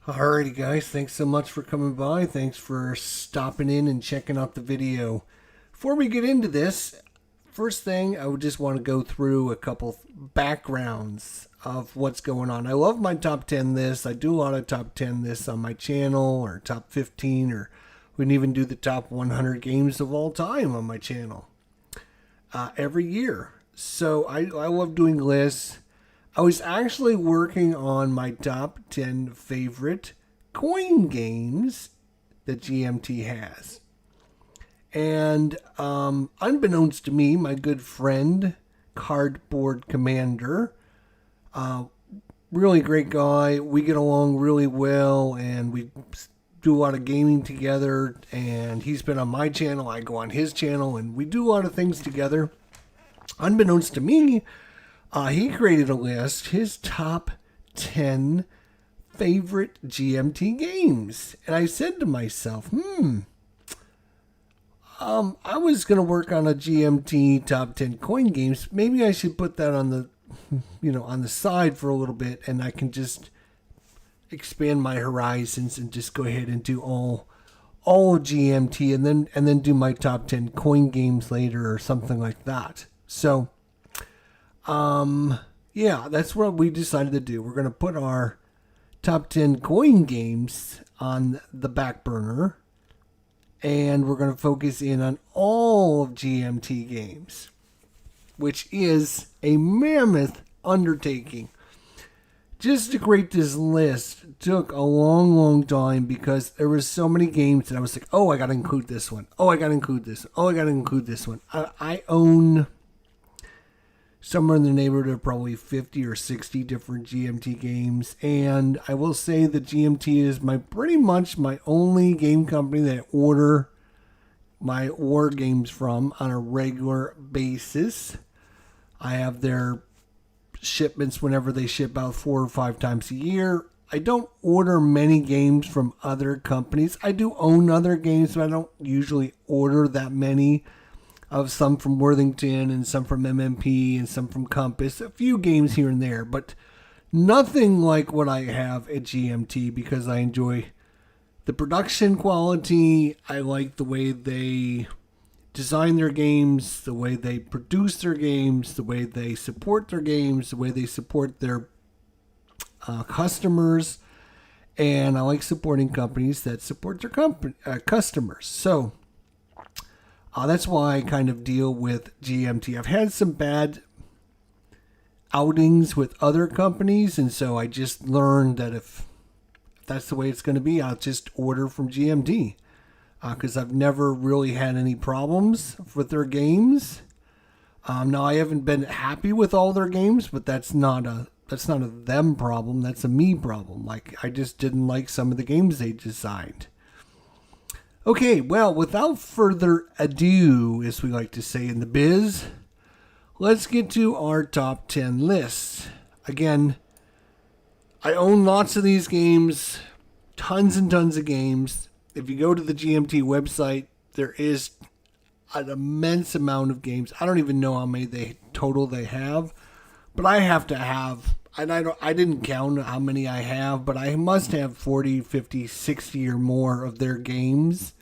Alrighty guys, thanks so much for coming by. Thanks for stopping in and checking out the video. Before we get into this, first thing I would just want to go through a couple backgrounds of what's going on. I love my top 10 lists. I do a lot of top 10 lists on my channel, or top 15, or we can even do the top 100 games of all time on my channel every year. So I love doing lists. I was actually working on my top 10 favorite coin games that GMT has. And unbeknownst to me, my good friend, Cardboard Commander, really great guy. We get along really well, and we do a lot of gaming together. And he's been on my channel, I go on his channel, and we do a lot of things together. Unbeknownst to me, he created a list, his top 10 favorite GMT games. And I said to myself, I was going to work on a GMT top 10 coin games. Maybe I should put that on the, on the side for a little bit, and I can just expand my horizons and just go ahead and do all of GMT, and then do my top 10 coin games later or something like that. So, yeah, that's what we decided to do. We're going to put our top 10 coin games on the back burner, and we're going to focus in on all of GMT games, which is a mammoth undertaking. Just to create this list took a long, long time because there was so many games that I was like, oh, I got to include this one. Oh, I got to include this. Oh, I got to include this one. I own somewhere in the neighborhood of probably 50 or 60 different GMT games. And I will say that GMT is pretty much my only game company that I order my war games from on a regular basis. I have their shipments whenever they ship out 4 or 5 times a year. I don't order many games from other companies. I do own other games, but I don't usually order that many. Of some from Worthington and some from MMP and some from Compass. A few games here and there, but nothing like what I have at GMT because I enjoy the production quality. I like the way they design their games, the way they produce their games, the way they support their games, the way they support their customers. And I like supporting companies that support their customers. So, that's why I kind of deal with GMT. I've had some bad outings with other companies, and so I just learned that if that's the way it's going to be, I'll just order from GMT because I've never really had any problems with their games. Now I haven't been happy with all their games, but that's not a them problem. That's a me problem. Like I just didn't like some of the games they designed. Okay, well, without further ado, as we like to say in the biz, let's get to our top 10 lists. Again, I own lots of these games, tons and tons of games. If you go to the GMT website, there is an immense amount of games. I don't even know how many they have, but I have to have, and I didn't count how many I have, but I must have 40, 50, 60 or more of their games.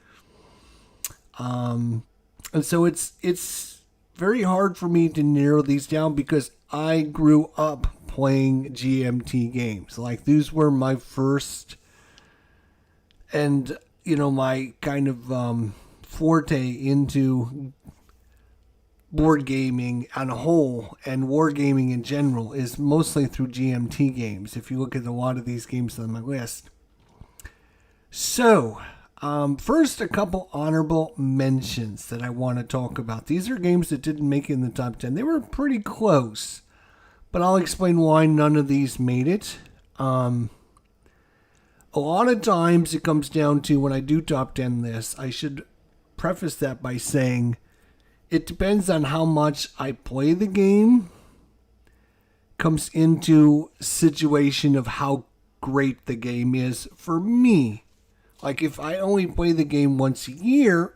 And so it's very hard for me to narrow these down because I grew up playing GMT games. Like these were my first and, my kind of forte into board gaming on a whole and wargaming in general is mostly through GMT games. If you look at a lot of these games on my list. So, first, a couple honorable mentions that I want to talk about. These are games that didn't make it in the top 10. They were pretty close, but I'll explain why none of these made it. A lot of times it comes down to when I do top 10 lists, I should preface that by saying it depends on how much I play the game. Comes into situation of how great the game is for me. Like if I only play the game once a year,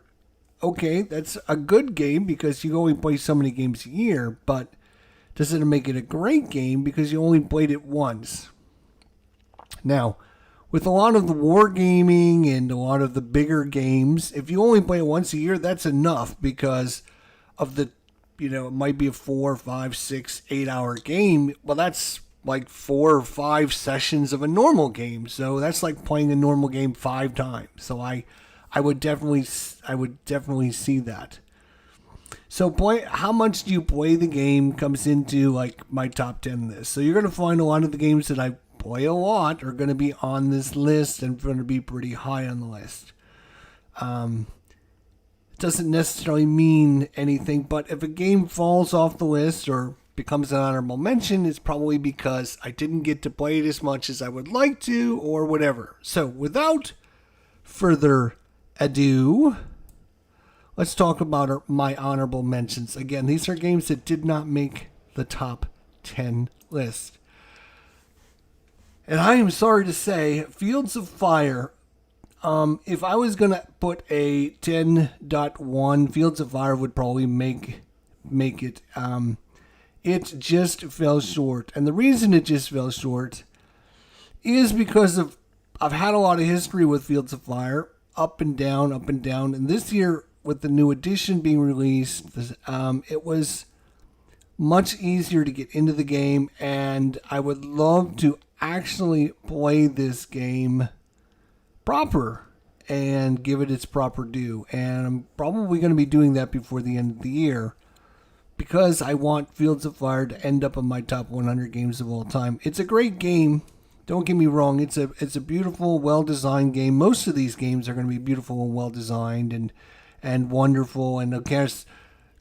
okay, that's a good game because you only play so many games a year, but doesn't make it a great game because you only played it once. Now, with a lot of the wargaming and a lot of the bigger games, if you only play it once a year, that's enough because of the, it might be a 4, 5, 6, 8 hour game. Well, that's like 4 or 5 sessions of a normal game. So that's like playing a normal game 5 times. So I would definitely see that. So how much do you play the game comes into like my top 10 list. So you're going to find a lot of the games that I play a lot are going to be on this list and going to be pretty high on the list. It doesn't necessarily mean anything, but if a game falls off the list or becomes an honorable mention, it's probably because I didn't get to play it as much as I would like to or whatever. So without further ado, let's talk about my honorable mentions. Again, these are games that did not make the top 10 list. And I am sorry to say, Fields of Fire, if I was going to put a 10.1, Fields of Fire would probably make it. It just fell short. And the reason it just fell short is because I've had a lot of history with Fields of Fire, up and down, up and down. And this year, with the new edition being released, it was much easier to get into the game. And I would love to actually play this game proper and give it its proper due. And I'm probably going to be doing that before the end of the year because I want Fields of Fire to end up in my top 100 games of all time. It's a great game. Don't get me wrong. It's a beautiful, well-designed game. Most of these games are going to be beautiful and well-designed and wonderful. And of course,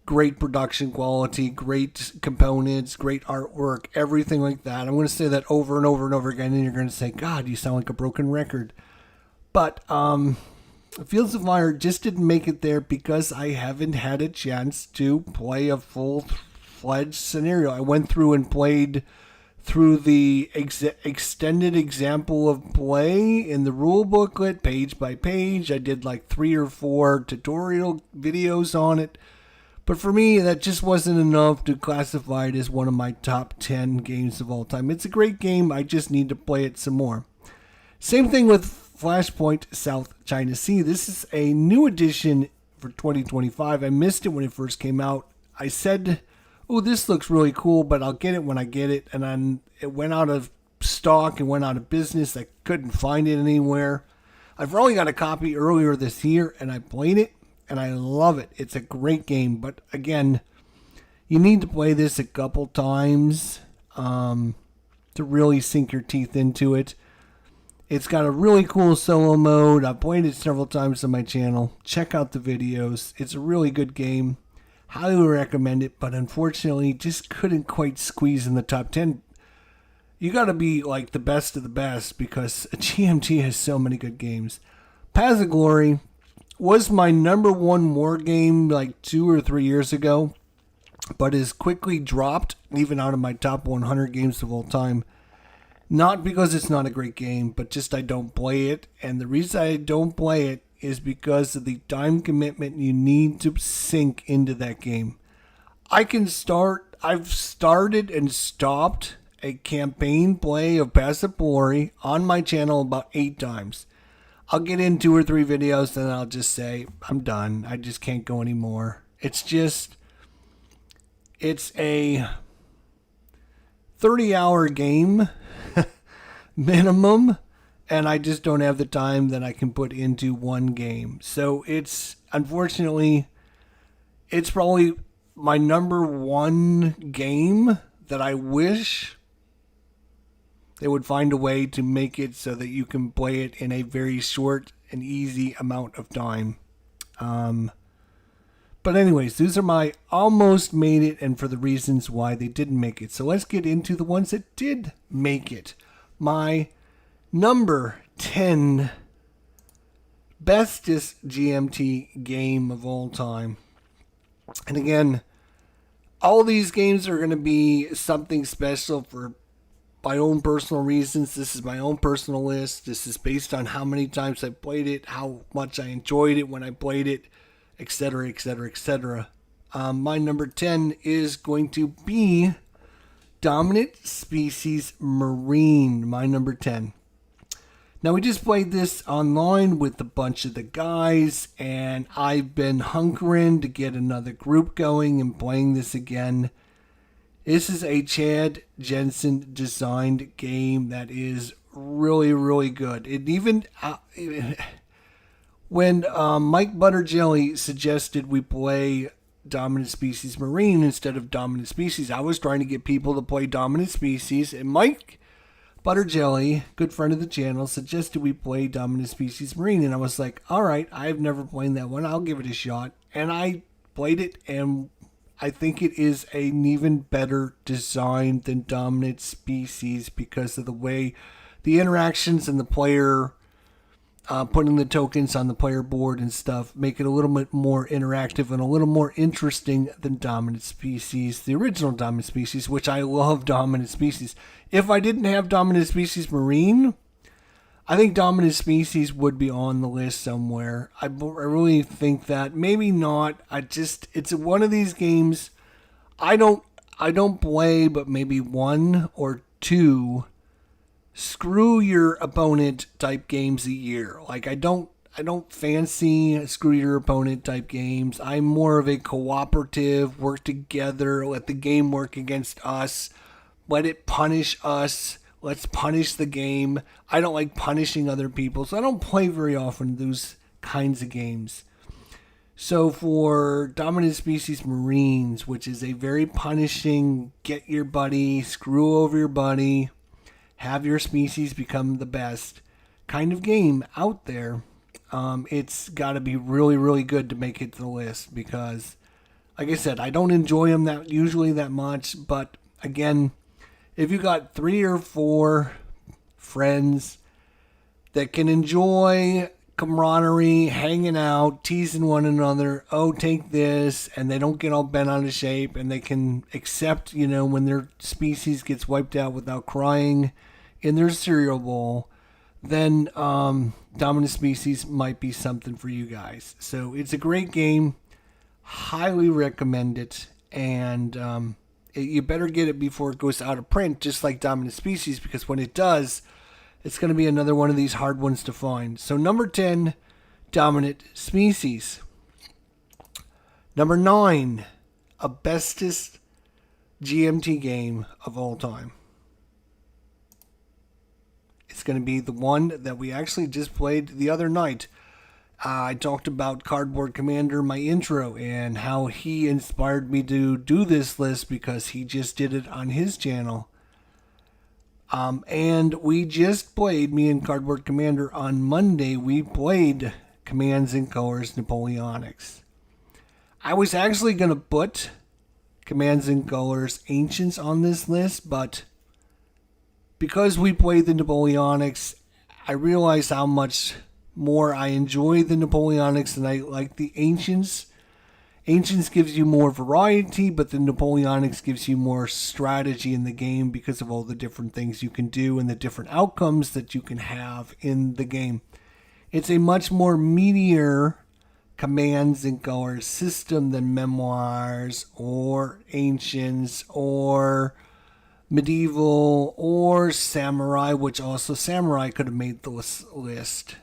great production quality, great components, great artwork, everything like that. I'm going to say that over and over and over again, and you're going to say, God, you sound like a broken record. But Fields of Fire just didn't make it there because I haven't had a chance to play a full-fledged scenario. I went through and played through the extended example of play in the rule booklet, page by page. I did like 3 or 4 tutorial videos on it. But for me, that just wasn't enough to classify it as one of my top 10 games of all time. It's a great game. I just need to play it some more. Same thing with Flashpoint South China Sea. This is a new edition for 2025. I missed it when it first came out. I said, oh, this looks really cool, but I'll get it when I get it. And then it went out of stock and went out of business. I couldn't find it anywhere. I've only got a copy earlier this year, and I played it. And I love it. It's a great game. But again, you need to play this a couple times to really sink your teeth into it. It's got a really cool solo mode. I've played it several times on my channel. Check out the videos. It's a really good game. Highly recommend it. But unfortunately, just couldn't quite squeeze in the top 10. You got to be like the best of the best because GMT has so many good games. Paths of Glory was my number 1 war game like 2 or 3 years ago, but is quickly dropped even out of my top 100 games of all time. Not because it's not a great game, but just I don't play it. And the reason I don't play it is because of the time commitment you need to sink into that game. I've started and stopped a campaign play of Paths of Glory on my channel about 8 times. I'll get in 2 or 3 videos, then I'll just say, I'm done. I just can't go anymore. It's a 30-hour game minimum, and I just don't have the time that I can put into one game. So unfortunately, it's probably my number 1 game that I wish they would find a way to make it so that you can play it in a very short and easy amount of time. But anyways, these are my almost made it and for the reasons why they didn't make it. So let's get into the ones that did make it. My number 10 bestest GMT game of all time. And again, all these games are going to be something special for my own personal reasons. This is my own personal list. This is based on how many times I played it, how much I enjoyed it when I played it, etc., etc., etc. My number 10 is going to be Dominant Species Marine, my number 10. Now, we just played this online with a bunch of the guys, and I've been hunkering to get another group going and playing this again. This is a Chad Jensen designed game that is really, really good. It even when Mike Butterjelly suggested we play Dominant Species Marine instead of Dominant Species, I was trying to get people to play Dominant Species, and Mike Butterjelly, good friend of the channel, suggested we play Dominant Species Marine, and I was like, all right, I've never played that one. I'll give it a shot. And I played it, and I think it is an even better design than Dominant Species because of the way the interactions and the player putting the tokens on the player board and stuff make it a little bit more interactive and a little more interesting than Dominant Species, the original Dominant Species, which I love Dominant Species. If I didn't have Dominant Species Marine, I think Dominant Species would be on the list somewhere. I really think that. Maybe not. It's one of these games I don't play but maybe one or two screw your opponent type games a year. Like I don't fancy screw your opponent type games. I'm more of a cooperative, work together, let the game work against us, let it punish us. Let's punish the game. I don't like punishing other people, so I don't play very often those kinds of games. So for Dominant Species Marines, which is a very punishing, get your buddy, screw over your buddy, have your species become the best kind of game out there, it's got to be really, really good to make it to the list because, like I said, I don't enjoy them that much. But again, if you got 3 or 4 friends that can enjoy camaraderie, hanging out, teasing one another, oh, take this, and they don't get all bent out of shape, and they can accept, when their species gets wiped out without crying in their cereal bowl, then Dominant Species might be something for you guys. So it's a great game. Highly recommend it. And you better get it before it goes out of print, just like Dominant Species, because when it does, it's going to be another one of these hard ones to find. So number 10, Dominant Species. Number 9, a bestest GMT game of all time. It's going to be the one that we actually just played the other night. I talked about Cardboard Commander, my intro, and how he inspired me to do this list because he just did it on his channel. And we just played, me and Cardboard Commander, on Monday, we played Commands and Colors Napoleonics. I was actually going to put Commands and Colors Ancients on this list, but because we played the Napoleonics, I realized how much more I enjoy the Napoleonics than I like the Ancients. Ancients gives you more variety, but the Napoleonics gives you more strategy in the game because of all the different things you can do and the different outcomes that you can have in the game. It's a much more meatier Commands and Colors system than Memoirs or Ancients or Medieval or Samurai, which also Samurai could have made the list.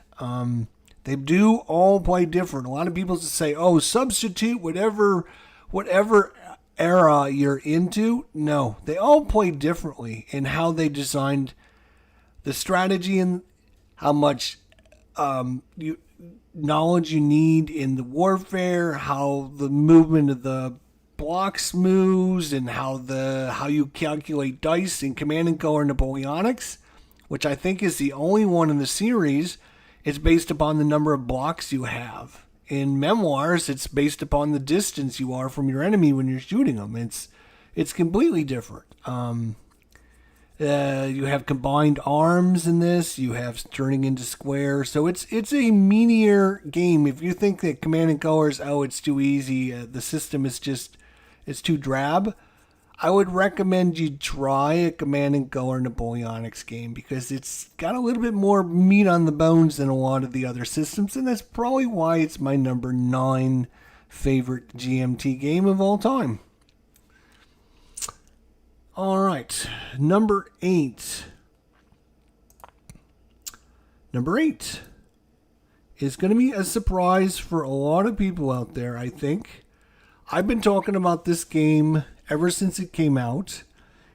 They do all play different. A lot of people just say, oh, substitute whatever era you're into. No, they all play differently in how they designed the strategy and how much knowledge you need in the warfare, how the movement of the blocks moves, and how you calculate dice in Command and Color Napoleonics, which I think is the only one in the series. It's based upon the number of blocks you have. In Memoirs, it's based upon the distance you are from your enemy when you're shooting them. It's completely different. You have combined arms in this. You have turning into squares. So it's a meatier game. If you think that Command and Colors, it's too easy, the system is it's too drab, I would recommend you try a Command and Color Napoleonics game because it's got a little bit more meat on the bones than a lot of the other systems, and that's probably why it's my number 9 favorite GMT game of all time. All right, number 8. Number 8 is going to be a surprise for a lot of people out there, I think. I've been talking about this game ever since it came out.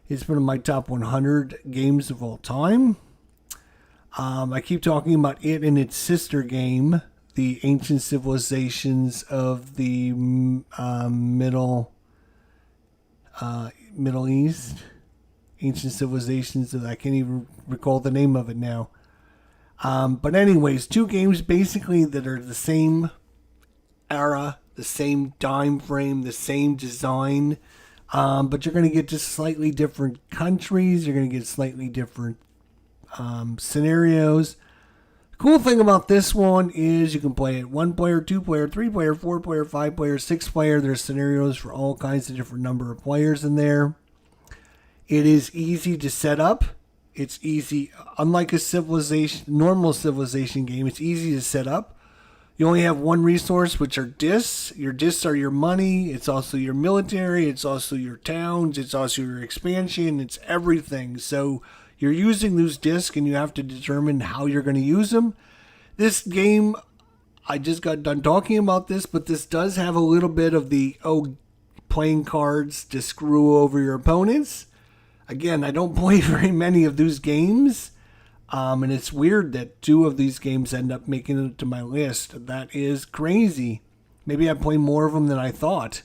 It's one of my top 100 games of all time. I keep talking about it and its sister game, the Ancient Civilizations of the Middle East. Ancient Civilizations, I can't even recall the name of it now. But anyways, two games basically that are the same era, the same time frame, the same design, but you're going to get just slightly different countries. You're going to get slightly different scenarios. Cool thing about this one is you can play it 1 player, 2 player, 3 player, 4 player, 5 player, 6 player. There's scenarios for all kinds of different number of players in there. It is easy to set up. It's easy, unlike a normal civilization game, it's easy to set up. You only have one resource, which are discs. Your discs are your money. It's also your military. It's also your towns. It's also your expansion. It's everything. So you're using those discs and you have to determine how you're going to use them. This game, I just got done talking about this, but this does have a little bit of the, playing cards to screw over your opponents. Again, I don't play very many of those games, and it's weird that 2 of these games end up making it to my list. That is crazy. Maybe I play more of them than I thought,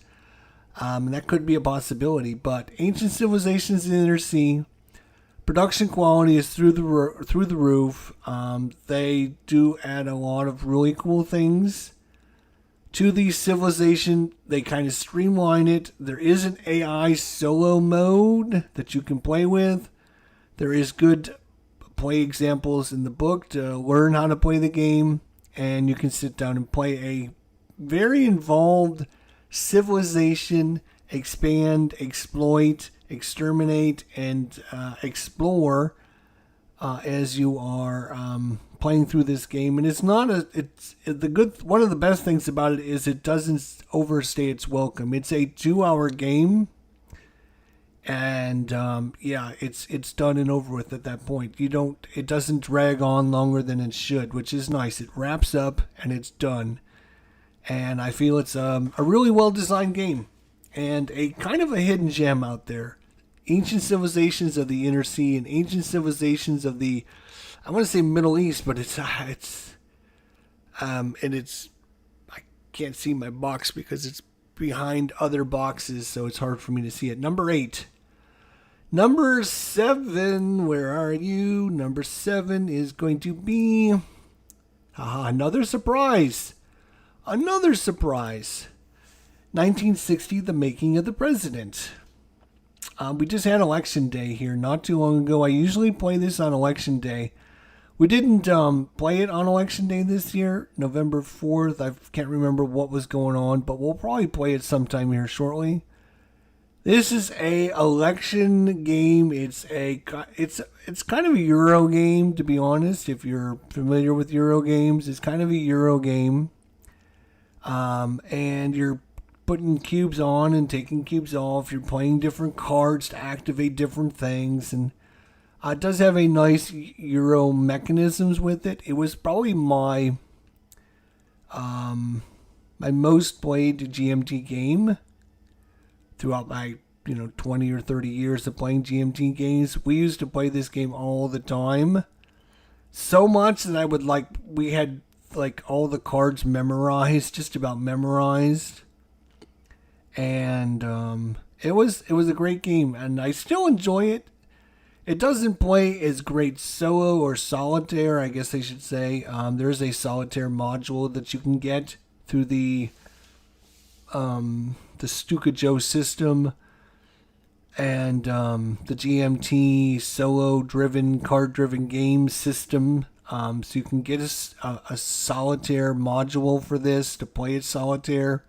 and that could be a possibility. But Ancient Civilizations in the Inner Sea, production quality is through the roof. They do add a lot of really cool things to the civilization. They kind of streamline it. There is an AI solo mode that you can play with. There is good play examples in the book to learn how to play the game, and you can sit down and play a very involved civilization, expand, exploit, exterminate, and explore as you are playing through this game. And one of the best things about it is it doesn't overstay its welcome. It's a 2-hour game, and it's done and over with at that point. It doesn't drag on longer than it should, which is nice. It wraps up and it's done, and I feel it's a really well designed game and a kind of a hidden gem out there. Ancient Civilizations of the Inner Sea and Ancient Civilizations of the, I want to say Middle East, but I can't see my box because it's behind other boxes, so it's hard for me to see it. Number 8. Number 7, where are you? Number 7 is going to be another surprise. Another surprise. 1960, The Making of the President. We just had Election Day here not too long ago. I usually play this on Election Day. We didn't play it on Election Day this year, November 4th. I can't remember what was going on, but we'll probably play it sometime here shortly. This is a election game. It's kind of a Euro game, to be honest. If you're familiar with Euro games, it's kind of a Euro game. And you're putting cubes on and taking cubes off. You're playing different cards to activate different things, and it does have a nice Euro mechanisms with it. It was probably my most played GMT game throughout my 20 or 30 years of playing GMT games. We used to play this game all the time, so much that we had all the cards memorized, just about memorized. And it was a great game, and I still enjoy it. It doesn't play as great solo or solitaire, I guess I should say. There's a solitaire module that you can get through the Stuka Joe system and the GMT solo-driven, card-driven game system. So you can get a solitaire module for this to play it solitaire.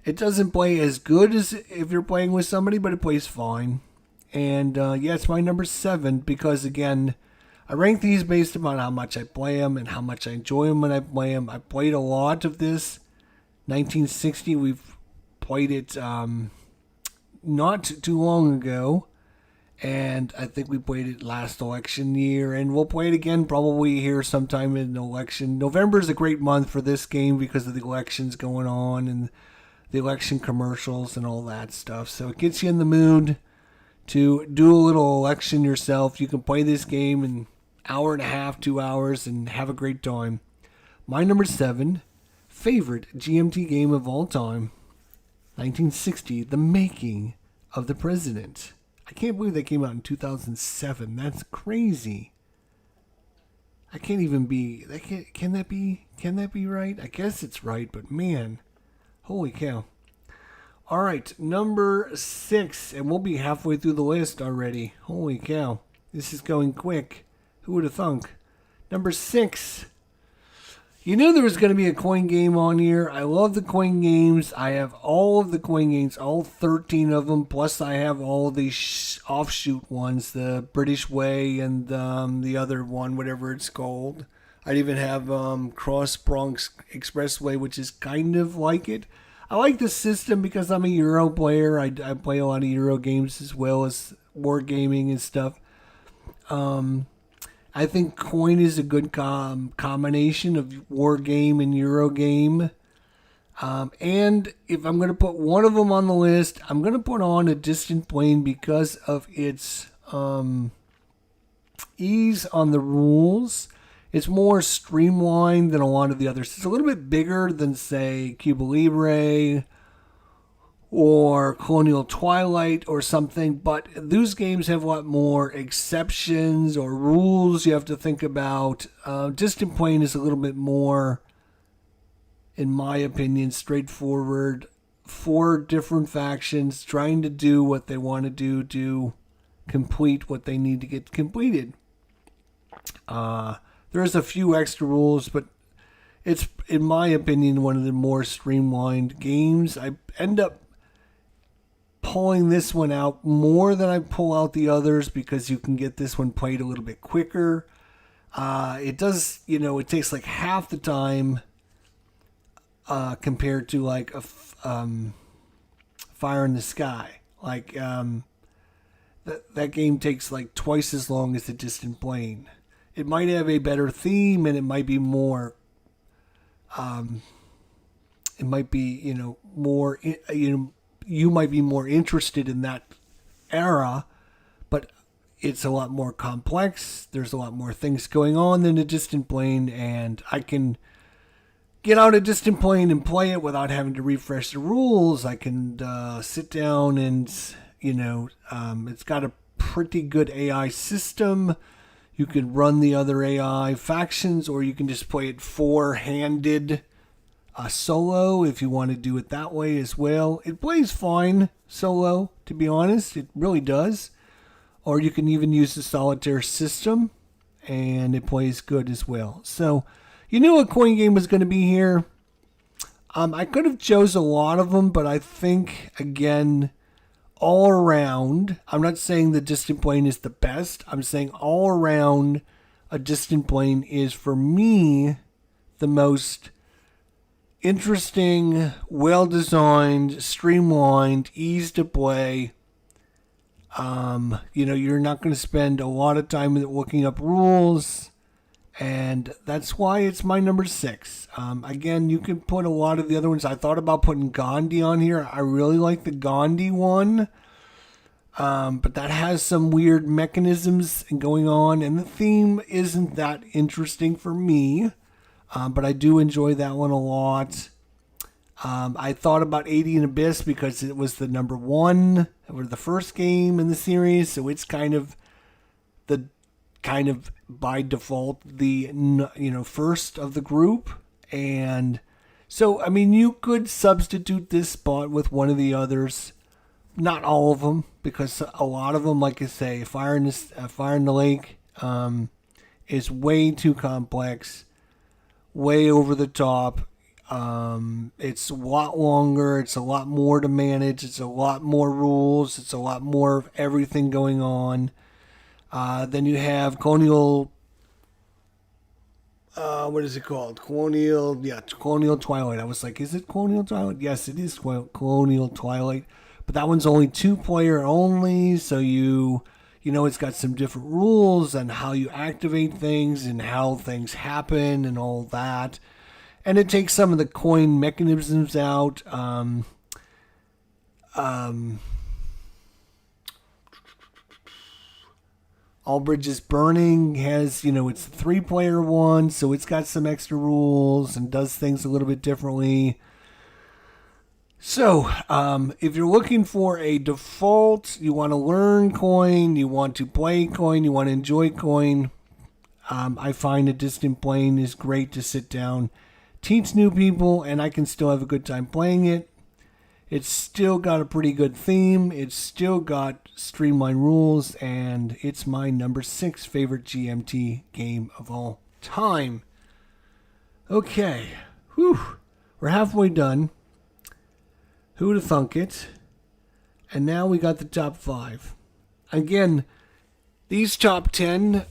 It doesn't play as good as if you're playing with somebody, but it plays fine. And it's my number 7 because, again, I rank these based upon how much I play them and how much I enjoy them when I play them. I played a lot of this. 1960, we've played it not too long ago. And I think we played it last election year, and we'll play it again probably here sometime in the election. November is a great month for this game because of the elections going on and the election commercials and all that stuff. So it gets you in the mood to do a little election yourself. You can play this game in an hour and a half, 2 hours, and have a great time. My number 7 favorite GMT game of all time, 1960, The Making of the President. I can't believe that came out in 2007. That's crazy. I can't even be. Can that be? Can that be right? I guess it's right, but man, holy cow! All right, number 6, and we'll be halfway through the list already. Holy cow! This is going quick. Who would have thunk? Number 6. You knew there was going to be a coin game on here. I love the coin games. I have all of the coin games, all 13 of them. Plus, I have all the offshoot ones, the British Way and the other one, whatever it's called. I even have Cross Bronx Expressway, which is kind of like it. I like the system because I'm a Euro player. I play a lot of Euro games as well as wargaming and stuff. I think coin is a good combination of war game and Euro game. And if I'm going to put one of them on the list, I'm going to put on A Distant Plain because of its ease on the rules. It's more streamlined than a lot of the others. It's a little bit bigger than, say, Cuba Libre or Colonial Twilight or something, but those games have a lot more exceptions or rules you have to think about. Distant Plain is a little bit more, in my opinion, straightforward. 4 different factions trying to do what they want to do to complete what they need to get completed. There's a few extra rules, but it's, in my opinion, one of the more streamlined games. I end up pulling this one out more than I pull out the others because you can get this one played a little bit quicker. It does, it takes like half the time compared to like a Fire in the Sky. Like that game takes like twice as long as The Distant Plain. It might have a better theme and it might be more. It might be more you might be more interested in that era, but it's a lot more complex. There's a lot more things going on than A Distant Plain, and I can get out A Distant Plain and play it without having to refresh the rules. I can sit down and, it's got a pretty good AI system. You can run the other AI factions, or you can just play it four-handed solo if you want to do it that way as well. It plays fine solo, to be honest. It really does. Or you can even use the solitaire system, and it plays good as well. So, you knew a coin game was going to be here. I could have chose a lot of them, but I think, again, all around, I'm not saying the Distant Plain is the best. I'm saying all around, A Distant Plain is, for me, the most interesting, well-designed, streamlined, easy to play. You're not going to spend a lot of time looking up rules, and that's why it's my number 6. Again, you can put a lot of the other ones. I thought about putting Gandhi on here. I really like the Gandhi one, but that has some weird mechanisms going on, and the theme isn't that interesting for me. But I do enjoy that one a lot. I thought about 80 and Abyss because it was the number 1 or the first game in the series, so it's kind of by default the first of the group. And so I mean, you could substitute this spot with one of the others, not all of them, because a lot of them, like I say, Fire in the Lake is way too complex. Way over the top. It's a lot longer. It's a lot more to manage. It's a lot more rules. It's a lot more of everything going on. Then you have Colonial. What is it called? Colonial Twilight. I was like, is it Colonial Twilight? Yes, it is Colonial Twilight. But that one's only 2-player only, so you It's got some different rules on how you activate things and how things happen and all that. And it takes some of the coin mechanisms out. All Bridges Burning has, it's a 3-player one, so it's got some extra rules and does things a little bit differently. So, if you're looking for a default, you want to learn coin, you want to play coin, you want to enjoy coin, I find a Distant Plane is great to sit down, teach new people, and I can still have a good time playing it. It's still got a pretty good theme. It's still got streamlined rules, and it's my number 6 favorite GMT game of all time. Okay, we're halfway done. Who'd have thunk it? And now we got the top 5. Again, these top 10,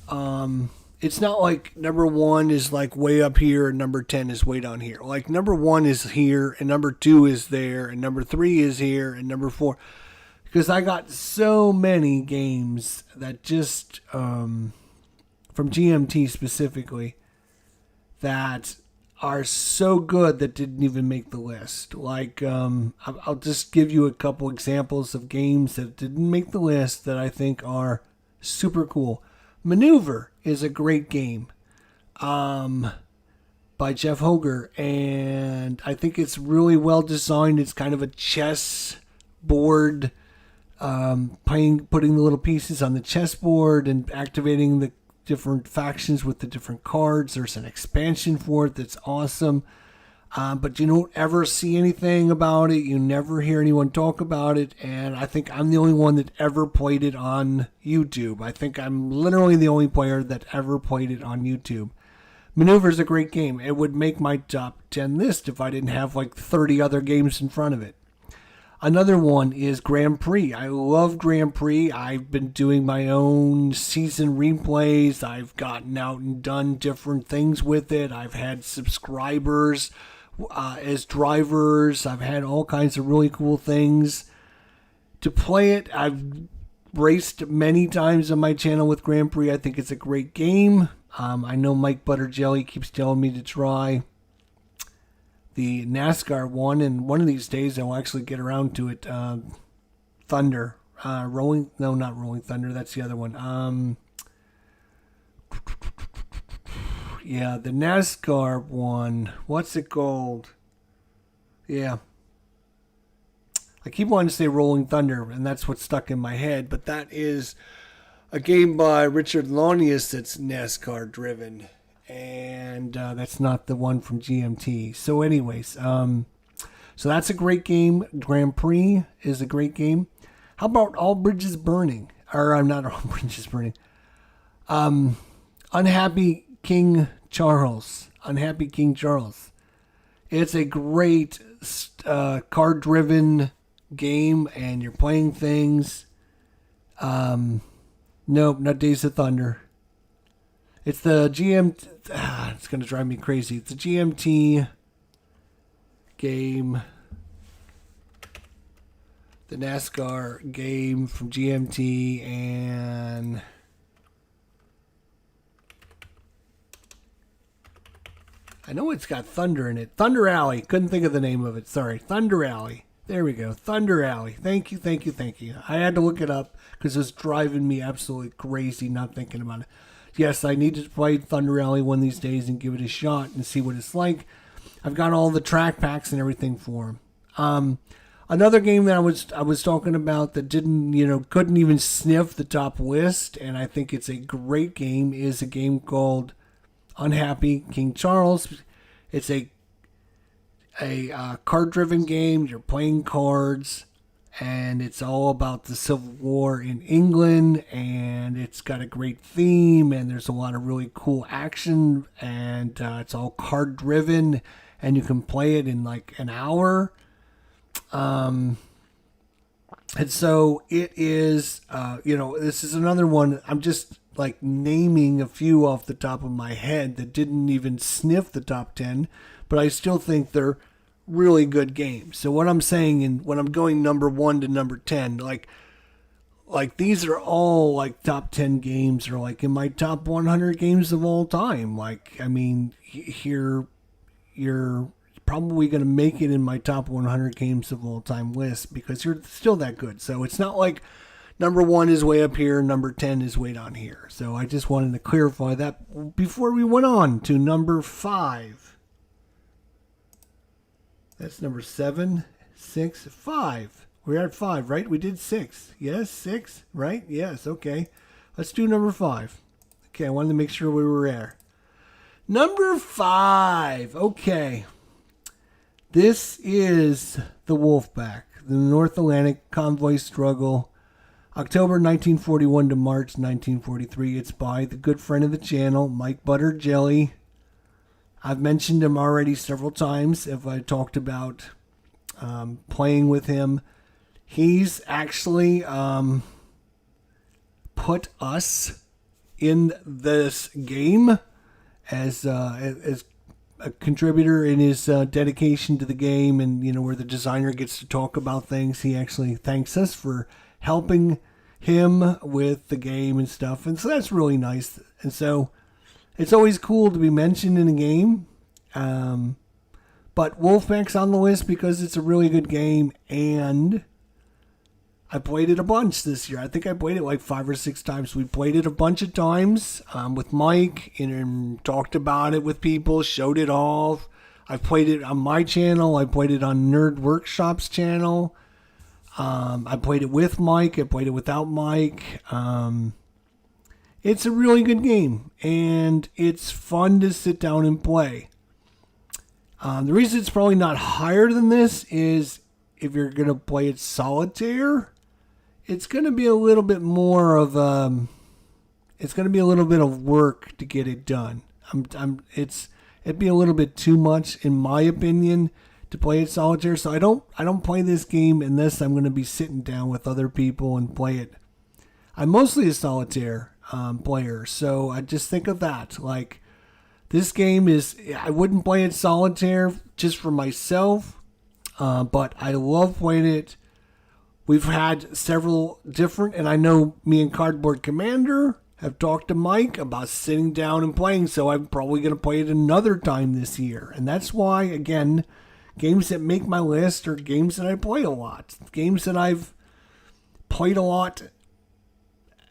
it's not like number 1 is like way up here and number 10 is way down here. Like number 1 is here and number 2 is there and number 3 is here and number 4. Because I got so many games that just, from GMT specifically, that are so good that didn't even make the list. Like, I'll just give you a couple examples of games that didn't make the list that I think are super cool. Maneuver is a great game by Jeff Hoger, and I think it's really well designed. It's kind of a chess board, putting the little pieces on the chessboard and activating the different factions with the different cards. There's an expansion for it that's awesome, but you don't ever see anything about it. You never hear anyone talk about it, and I think I'm the only one that ever played it on YouTube. I think I'm literally the only player that ever played it on YouTube. Maneuver is a great game. It would make my top 10 list if I didn't have like 30 other games in front of it. Another one is Grand Prix. I love Grand Prix. I've been doing my own season replays. I've gotten out and done different things with it. I've had subscribers as drivers. I've had all kinds of really cool things to play it. I've raced many times on my channel with Grand Prix. I think it's a great game. I know Mike Butterjelly keeps telling me to try the NASCAR one, and one of these days I'll actually get around to it. Thunder. Not Rolling Thunder, that's the other one. Yeah, the NASCAR one. What's it called? Yeah. I keep wanting to say Rolling Thunder, and that's what's stuck in my head, but that is a game by Richard Launius that's NASCAR driven. And that's not the one from GMT. So anyways, so that's a great game. Grand Prix is a great game. How about All Bridges Burning? Or I'm not All Bridges Burning. Unhappy King Charles. Unhappy King Charles. It's a great card-driven game, and you're playing things. Nope, not Days of Thunder. It's the GMT. It's going to drive me crazy. It's a GMT game. The NASCAR game from GMT, and I know it's got Thunder in it. Thunder Alley. Couldn't think of the name of it. Sorry. Thunder Alley. There we go. Thunder Alley. Thank you. I had to look it up because it was driving me absolutely crazy not thinking about it. Yes, I need to play Thunder Alley one of these days and give it a shot and see what it's like. I've got all the track packs and everything for them. Another game that I was talking about that couldn't even sniff the top list, and I think it's a great game, is a game called Unhappy King Charles. It's a card-driven game. You're playing cards, and it's all about the Civil War in England, and it's got a great theme, and there's a lot of really cool action, and it's all card-driven, and you can play it in like an hour. And so it is, this is another one. I'm just like naming a few off the top of my head that didn't even sniff the top 10, but I still think they're really good games. So what I'm saying, and when I'm going number 1 to number 10, like like these are all like top 10 games or like in my top 100 games of all time. Like, I mean, here you're probably going to make it in my top 100 games of all time list because you're still that good. So it's not like number 1 is way up here, number 10 is way down here. So I just wanted to clarify that before we went on to number 5. That's number 7, 6, 5. We're at 5, right? We did 6. Yes, 6, right? Yes, okay. Let's do number 5. Okay, I wanted to make sure we were there. Number 5. Okay. This is the Wolfpack, the North Atlantic Convoy Struggle, October 1941 to March 1943. It's by the good friend of the channel, Mike Butter Jelly. I've mentioned him already several times if I talked about playing with him. He's actually put us in this game as a contributor in his dedication to the game, and where the designer gets to talk about things. He actually thanks us for helping him with the game and stuff, and so that's really nice. And so it's always cool to be mentioned in a game. But Wolfpack's on the list because it's a really good game, and I played it a bunch this year. I think I played it like 5 or 6 times. We played it a bunch of times with Mike and talked about it with people, showed it off. I played it on my channel. I played it on Nerd Workshop's channel. I played it with Mike. I played it without Mike. It's a really good game, and it's fun to sit down and play. The reason it's probably not higher than this is if you're going to play it solitaire, it's going to be a little bit more of it's going to be a little bit of work to get it done. It'd be a little bit too much in my opinion to play it solitaire. So I don't play this game unless I'm going to be sitting down with other people and play it. I'm mostly a solitaire player, so I just think of that. Like, this game I wouldn't play it solitaire just for myself, but I love playing it. We've had several different, and I know me and Cardboard Commander have talked to Mike about sitting down and playing, so I'm probably going to play it another time this year. And that's why, again, games that make my list are games that I play a lot. Games that I've played a lot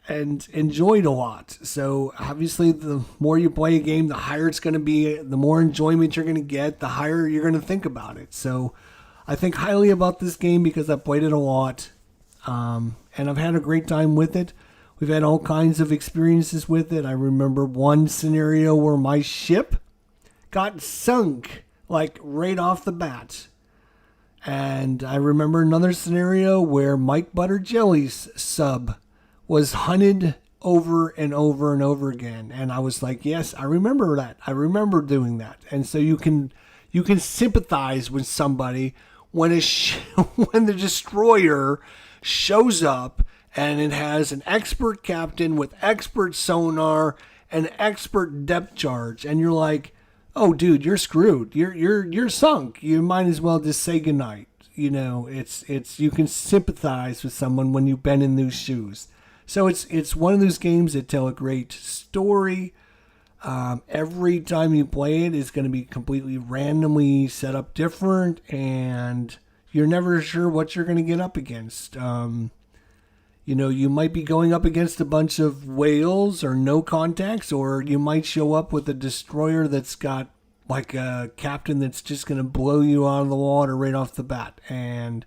and enjoyed a lot. So obviously the more you play a game, the higher it's going to be, the more enjoyment you're going to get, the higher you're going to think about it. So I think highly about this game because I've played it a lot, and I've had a great time with it. We've had all kinds of experiences with it. I remember one scenario where my ship got sunk like right off the bat. And I remember another scenario where Mike Butter Jelly's sub was hunted over and over and over again. And I was like, yes, I remember that. I remember doing that. And so you can sympathize with somebody when when the destroyer shows up and it has an expert captain with expert sonar and expert depth charge, and you're like, oh dude, you're screwed. You're sunk. You might as well just say goodnight. It's you can sympathize with someone when you've been in those shoes. So it's one of those games that tell a great story. Every time you play it is going to be completely randomly set up different, and you're never sure what you're going to get up against. You might be going up against a bunch of whales or no contacts, or you might show up with a destroyer that's got like a captain that's just going to blow you out of the water right off the bat. And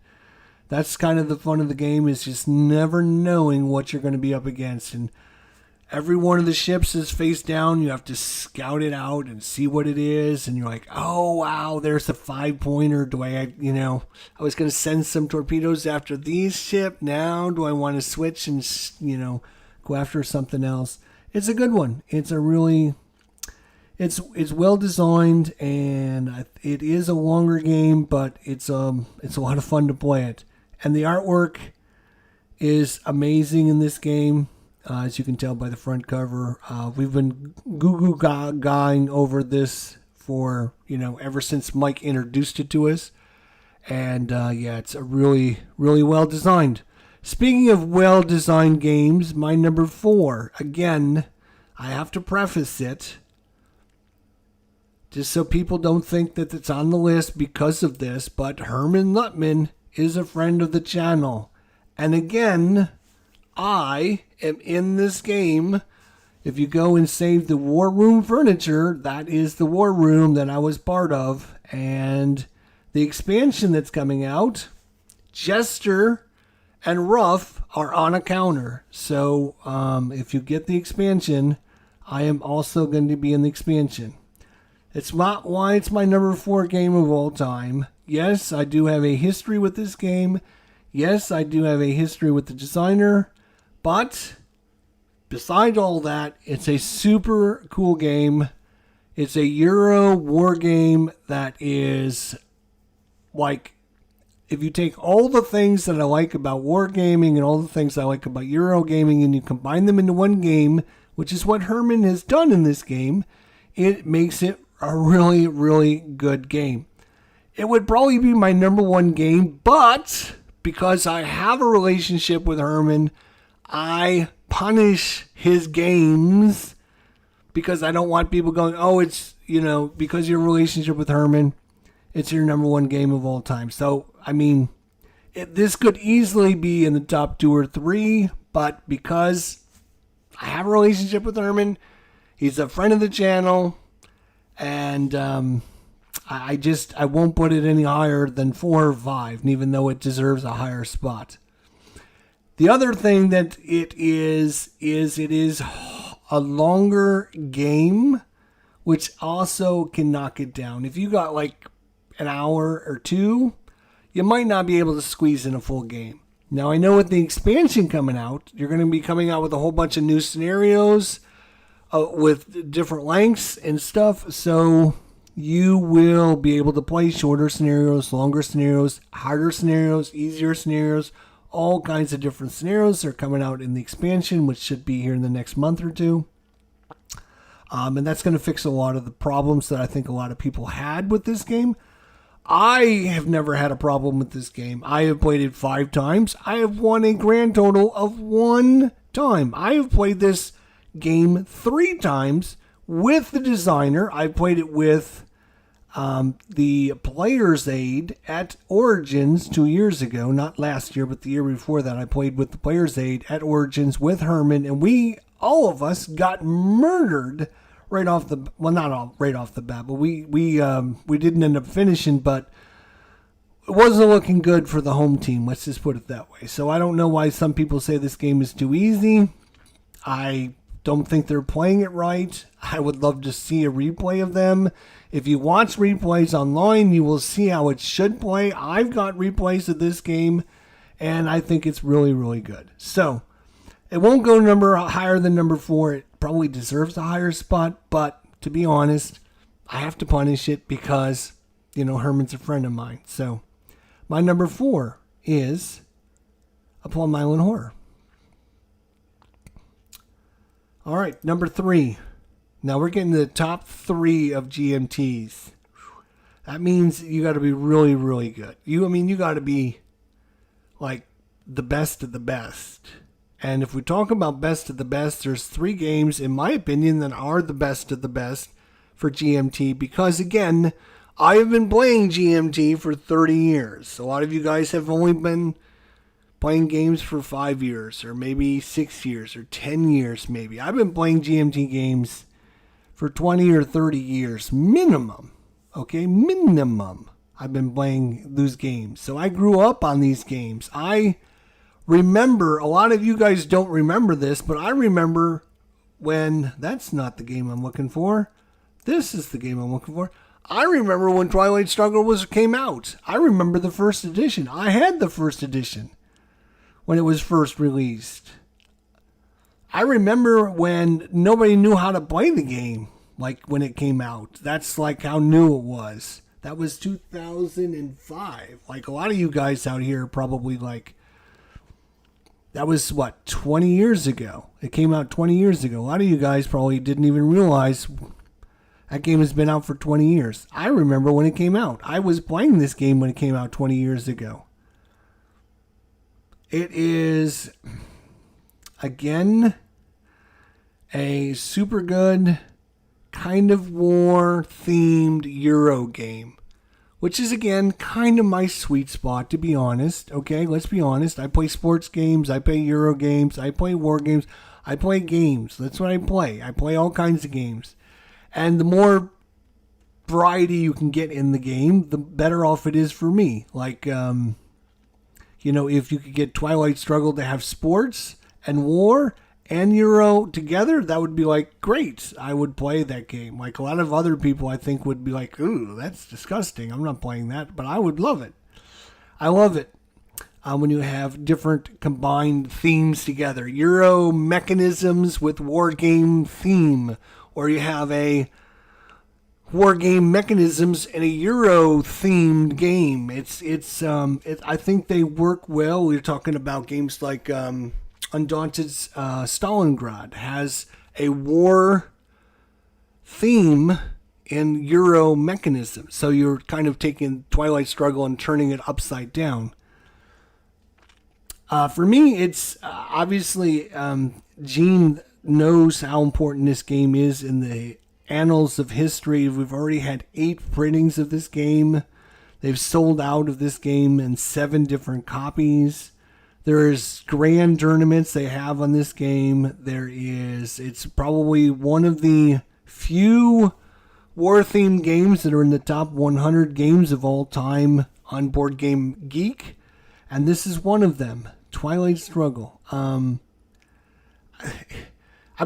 that's kind of the fun of the game, is just never knowing what you're going to be up against. And every one of the ships is face down. You have to scout it out and see what it is. And you're like, oh, wow, there's a 5-pointer. I was going to send some torpedoes after these ship. Now, do I want to switch and, go after something else? It's a good one. It's well designed, and it is a longer game, but it's a lot of fun to play it. And the artwork is amazing in this game. As you can tell by the front cover, we've been goo-goo-guying over this for, ever since Mike introduced it to us. And, it's a really, really well designed. Speaking of well-designed games, my number 4, again, I have to preface it, just so people don't think that it's on the list because of this, but Herman Lutman is a friend of the channel. And again, I am in this game. If you go and save the War Room furniture, that is the War Room that I was part of. And the expansion that's coming out, Jester and Ruff are on a counter. So if you get the expansion, I am also going to be in the expansion. It's not why it's my number 4 game of all time. Yes, I do have a history with this game. Yes, I do have a history with the designer. But besides all that, it's a super cool game. It's a Euro war game that is like, if you take all the things that I like about wargaming and all the things I like about Euro gaming and you combine them into one game, which is what Herman has done in this game, it makes it a really, really good game. It would probably be my number 1 game, but because I have a relationship with Herman, I punish his games because I don't want people going, oh, it's, because your relationship with Herman, it's your number 1 game of all time. So, I mean, this could easily be in the top 2 or 3, but because I have a relationship with Herman, he's a friend of the channel, and I won't put it any higher than 4 or 5, even though it deserves a higher spot. The other thing that it is a longer game, which also can knock it down. If you got like an hour or 2, you might not be able to squeeze in a full game. Now, I know with the expansion coming out, you're going to be coming out with a whole bunch of new scenarios with different lengths and stuff. So you will be able to play shorter scenarios, longer scenarios, harder scenarios, easier scenarios. All kinds of different scenarios are coming out in the expansion, which should be here in the next month or 2. And that's going to fix a lot of the problems that I think a lot of people had with this game. I have never had a problem with this game. I have played it 5 times. I have won a grand total of 1 time. I have played this game 3 times with the designer. I played it with the Player's Aid at Origins 2 years ago. Not last year, but the year before that. I played with the Player's Aid at Origins with Herman, and all of us got murdered right off the, well, not all right off the bat, but we didn't end up finishing, but it wasn't looking good for the home team. Let's just put it that way. So I don't know why some people say this game is too easy. I don't think they're playing it right. I would love to see a replay of them. If you watch replays online, you will see how it should play. I've got replays of this game, and I think it's really, really good. So it won't go higher than number 4. It probably deserves a higher spot, but to be honest, I have to punish it because, Herman's a friend of mine. So my number 4 is A Plum Island Horror. All right, number 3. Now we're getting to the top 3 of GMTs. That means you got to be really, really good. You got to be like the best of the best. And if we talk about best of the best, there's 3 games, in my opinion, that are the best of the best for GMT. Because, again, I have been playing GMT for 30 years. A lot of you guys have only been playing games for 5 years, or maybe 6 years, or 10 years maybe. I've been playing GMT games for 20 or 30 years, minimum. Okay, minimum. I've been playing those games. So I grew up on these games. I remember, a lot of you guys don't remember this, but I remember when, that's not the game I'm looking for. This is the game I'm looking for. I remember when Twilight Struggle came out. I remember the first edition. I had the first edition when it was first released. I remember when nobody knew how to play the game, like when it came out. That's like how new it was. That was 2005. Like a lot of you guys out here probably like, that was 20 years ago. It came out 20 years ago. A lot of you guys probably didn't even realize that game has been out for 20 years. I remember when it came out. I was playing this game when it came out 20 years ago. It is, again, a super good kind of war-themed Euro game, which is, again, kind of my sweet spot, to be honest. Okay, let's be honest. I play sports games. I play Euro games. I play war games. I play games. That's what I play. I play all kinds of games. And the more variety you can get in the game, the better off it is for me. Like, if you could get Twilight Struggle to have sports and war and Euro together, that would be like great. I would play that game. Like a lot of other people, I think, would be like, ooh, that's disgusting. I'm not playing that, but I would love it. I love it when you have different combined themes together. Euro mechanisms with war game theme, or you have a war game mechanisms in a Euro themed game. I think they work well. We're talking about games like Undaunted Stalingrad has a war theme in Euro mechanism. So you're kind of taking Twilight Struggle and turning it upside down. For me, it's obviously Gene knows how important this game is in the annals of history. We've already had 8 printings of this game. They've sold out of this game in 7 different copies. There's grand tournaments they have on this game. It's probably one of the few war-themed games that are in the top 100 games of all time on Board Game Geek. And this is one of them, Twilight Struggle. I'm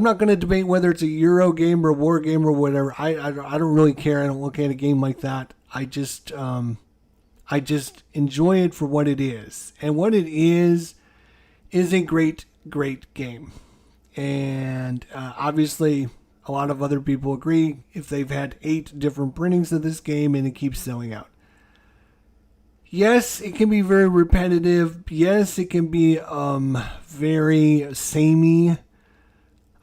not going to debate whether it's a Euro game or a war game or whatever. I don't really care. I don't look at a game like that. I just enjoy it for what it is. And what it is a great, great game. And obviously, a lot of other people agree if they've had 8 different printings of this game and it keeps selling out. Yes, it can be very repetitive. Yes, it can be very samey.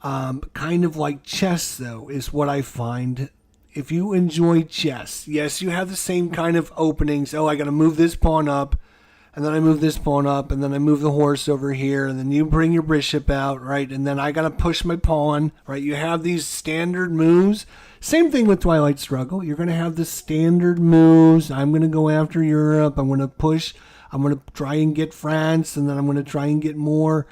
Kind of like chess, though, is what I find. If you enjoy chess, yes, you have the same kind of openings. Oh, I got to move this pawn up, and then I move this pawn up, and then I move the horse over here, and then you bring your bishop out, right? And then I got to push my pawn, right? You have these standard moves. Same thing with Twilight Struggle. You're going to have the standard moves. I'm going to go after Europe. I'm going to push. I'm going to try and get France, and then I'm going to try and get more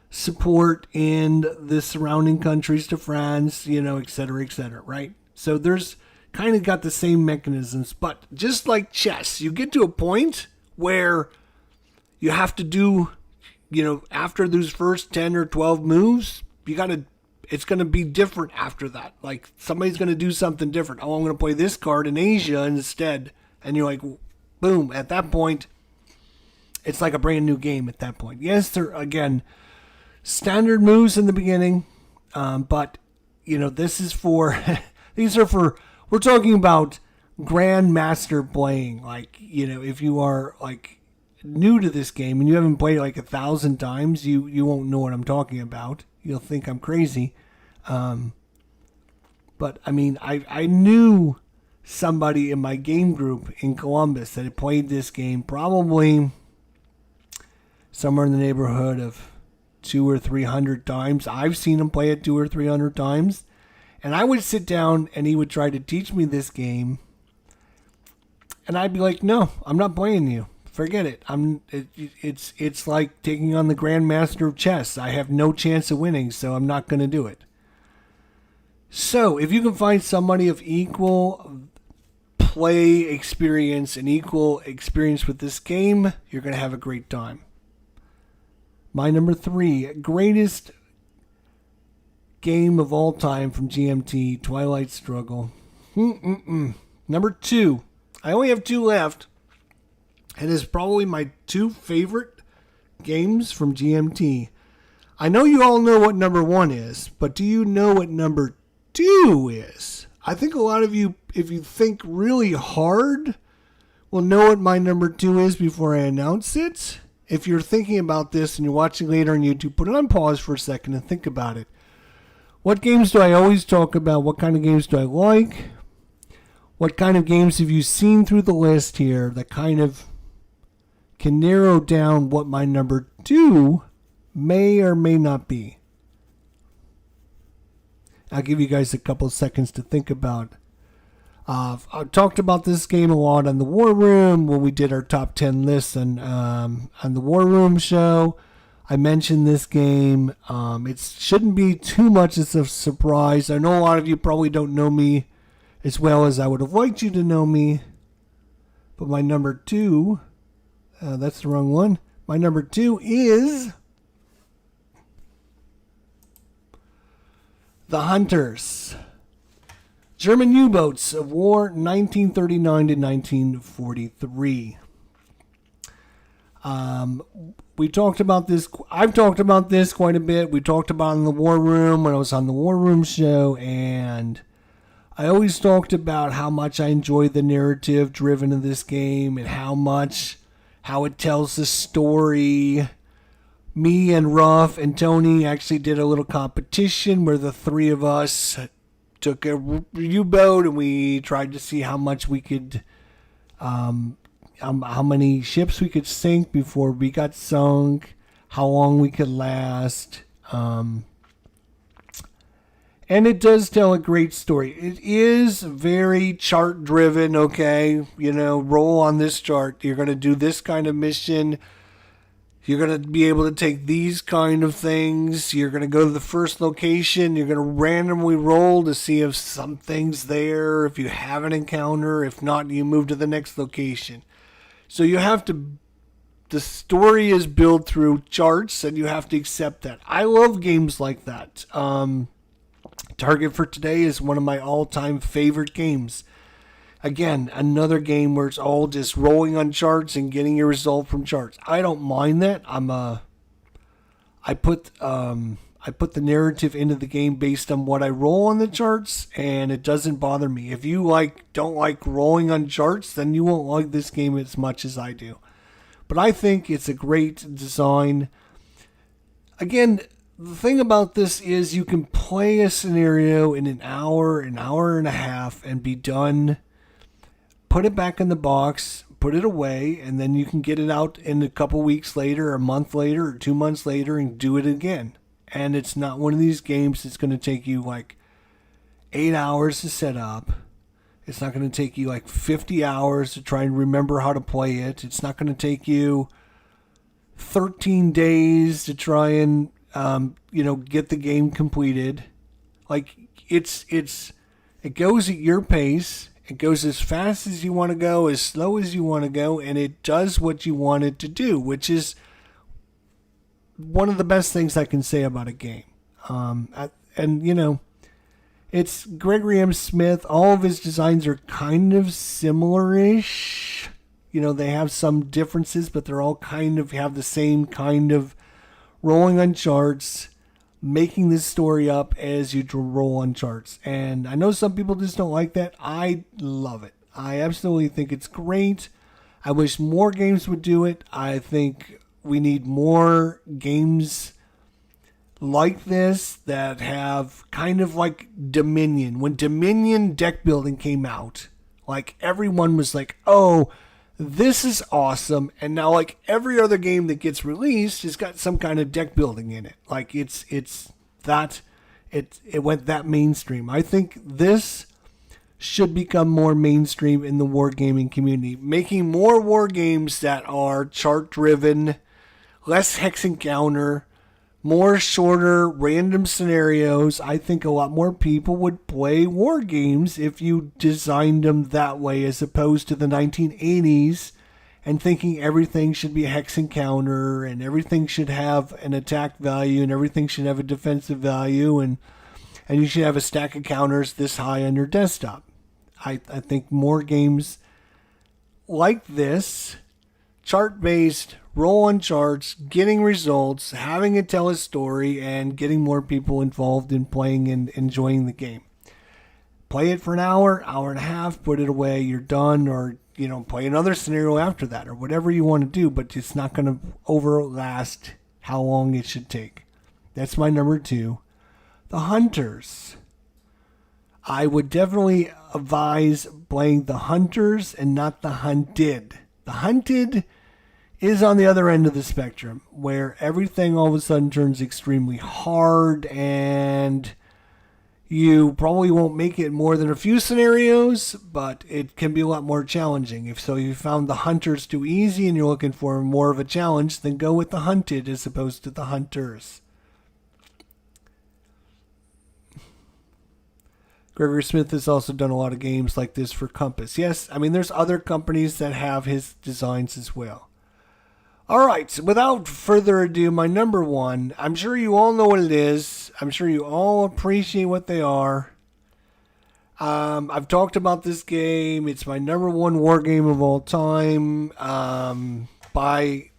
support in the surrounding countries to France, et cetera, right? So there's kind of got the same mechanisms, but just like chess, you get to a point where you have to do, after those first 10 or 12 moves, it's going to be different after that. Like somebody's going to do something different. Oh, I'm going to play this card in Asia instead. And you're like, boom, at that point, it's like a brand new game at that point. Yes, there again, standard moves in the beginning, but this is for we're talking about grandmaster playing. Like if you are like new to this game and you haven't played it like 1,000 times, you won't know what I'm talking about. You'll think I'm crazy, but I mean I knew somebody in my game group in Columbus that had played this game probably somewhere in the neighborhood of 200 or 300 times. I've seen him play it 200 or 300 times. And I would sit down and he would try to teach me this game. And I'd be like, no, I'm not playing you. Forget it. It's like taking on the Grandmaster of Chess. I have no chance of winning, so I'm not going to do it. So if you can find somebody of equal play experience and equal experience with this game, you're going to have a great time. My number 3, greatest game of all time from GMT, Twilight Struggle. Number 2, I only have 2 left. It is probably my 2 favorite games from GMT. I know you all know what number 1 is, but do you know what number 2 is? I think a lot of you, if you think really hard, will know what my number 2 is before I announce it. If you're thinking about this and you're watching later on YouTube, put it on pause for a second and think about it. What games do I always talk about? What kind of games do I like? What kind of games have you seen through the list here that kind of can narrow down what my number 2 may or may not be. I'll give you guys a couple seconds to think about. I've talked about this game a lot on the War Room when we did our top 10 lists on the War Room show. I mentioned this game. It shouldn't be too much of a surprise. I know a lot of you probably don't know me as well as I would have liked you to know me. But my number 2, that's the wrong one. My number 2 is The Hunters. German U-boats of war 1939 to 1943. We talked about this. I've talked about this quite a bit. We talked about it in the War Room when I was on the War Room show, and I always talked about how much I enjoy the narrative driven in this game and how it tells the story. Me and Ruff and Tony actually did a little competition where the three of us took a U-boat and we tried to see how much we could, how many ships we could sink before we got sunk, how long we could last. And it does tell a great story. It is very chart driven, okay? You know, roll on this chart. You're going to do this kind of mission. You're going to be able to take these kind of things. You're going to go to the first location. You're going to randomly roll to see if something's there, if you have an encounter. If not, you move to the next location. So you have to, the story is built through charts, and you have to accept that. I love games like that. Target for Today is one of my all-time favorite games. Again, another game where it's all just rolling on charts and getting your result from charts. I don't mind that. I put the narrative into the game based on what I roll on the charts, and it doesn't bother me. If you don't like rolling on charts, then you won't like this game as much as I do. But I think it's a great design. Again, the thing about this is you can play a scenario in an hour and a half, and be done. Put it back in the box, put it away, and then you can get it out in a couple weeks later, or a month later, or 2 months later, and do it again. And it's not one of these games that's going to take you 8 hours to set up. It's not going to take you 50 hours to try and remember how to play it. It's not going to take you 13 days to try and get the game completed. It goes at your pace. It goes as fast as you want to go, as slow as you want to go, and it does what you want it to do, which is one of the best things I can say about a game. It's Gregory M. Smith. All of his designs are kind of similar-ish. They have some differences, but they're all kind of have the same kind of rolling on charts, making this story up as you roll on charts. And I know some people just don't like that. I love it. I absolutely think it's great. I wish more games would do it. I think we need more games like this that have kind of like Dominion. When Dominion deck building came out, everyone was like, oh, this is awesome. And now every other game that gets released has got some kind of deck building in it. It went that mainstream. I think this should become more mainstream in the wargaming community, making more war games that are chart driven, less hex encounter, more shorter random scenarios. I think a lot more people would play war games if you designed them that way, as opposed to the 1980s and thinking everything should be a hex encounter and everything should have an attack value and everything should have a defensive value and you should have a stack of counters this high on your desktop. I think more games like this, chart-based, roll on charts, getting results, having it tell a story, and getting more people involved in playing and enjoying the game. Play it for an hour and a half, put it away, you're done, or play another scenario after that, or whatever you want to do, but it's not going to overlast how long it should take. That's my number 2. The Hunters. I would definitely advise playing the Hunters and not the Hunted. The Hunted is on the other end of the spectrum, where everything all of a sudden turns extremely hard, and you probably won't make it more than a few scenarios, but it can be a lot more challenging. If so, you found the hunters too easy and you're looking for more of a challenge, then go with the hunted as opposed to the hunters. Gregory Smith has also done a lot of games like this for Compass. Yes, I mean, there's other companies that have his designs as well. All right, so without further ado, my number one, I'm sure you all know what it is. I'm sure you all appreciate what they are. I've talked about this game. It's my number one war game of all time, by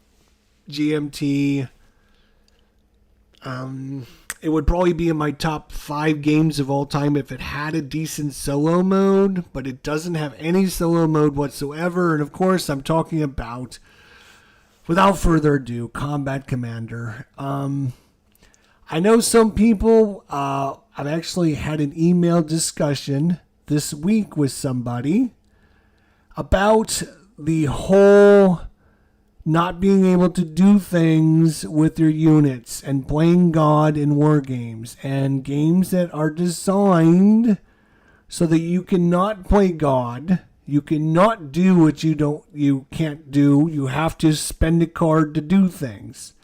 GMT. It would probably be in my top 5 games of all time if it had a decent solo mode, but it doesn't have any solo mode whatsoever. And of course, I'm talking about, without further ado, Combat Commander. I know some people, I've actually had an email discussion this week with somebody about the whole not being able to do things with your units and playing God in war games and games that are designed so that you cannot play God. You cannot do what you can't do. You have to spend a card to do things.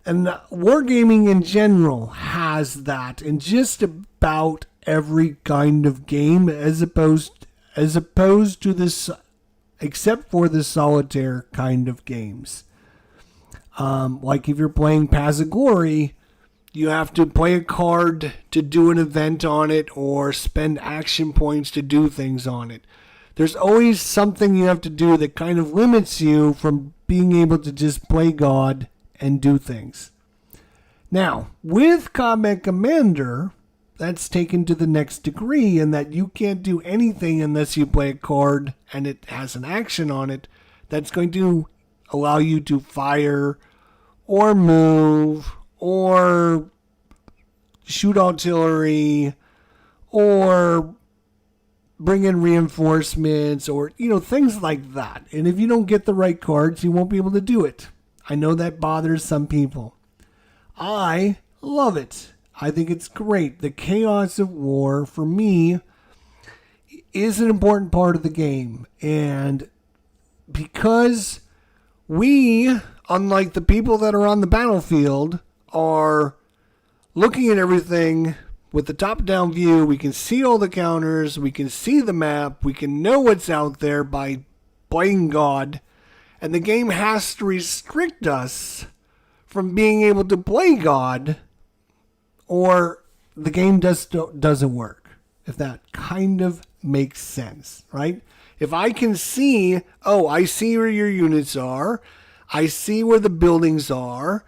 And wargaming in general has that in just about every kind of game, as opposed to this, except for the solitaire kind of games. Like if you're playing Paths of Glory, you have to play a card to do an event on it or spend action points to do things on it. There's always something you have to do that kind of limits you from being able to just play God and do things. Now, with Combat Commander, that's taken to the next degree in that you can't do anything unless you play a card and it has an action on it that's going to allow you to fire or move or shoot artillery or bring in reinforcements or, things like that. And if you don't get the right cards, you won't be able to do it. I know that bothers some people. I love it. I think it's great. The chaos of war, for me, is an important part of the game. And because we, unlike the people that are on the battlefield, are looking at everything with the top-down view, we can see all the counters, we can see the map, we can know what's out there by playing God, and the game has to restrict us from being able to play God, or the game doesn't work, if that kind of makes sense, right? If I can see, I see where your units are, I see where the buildings are,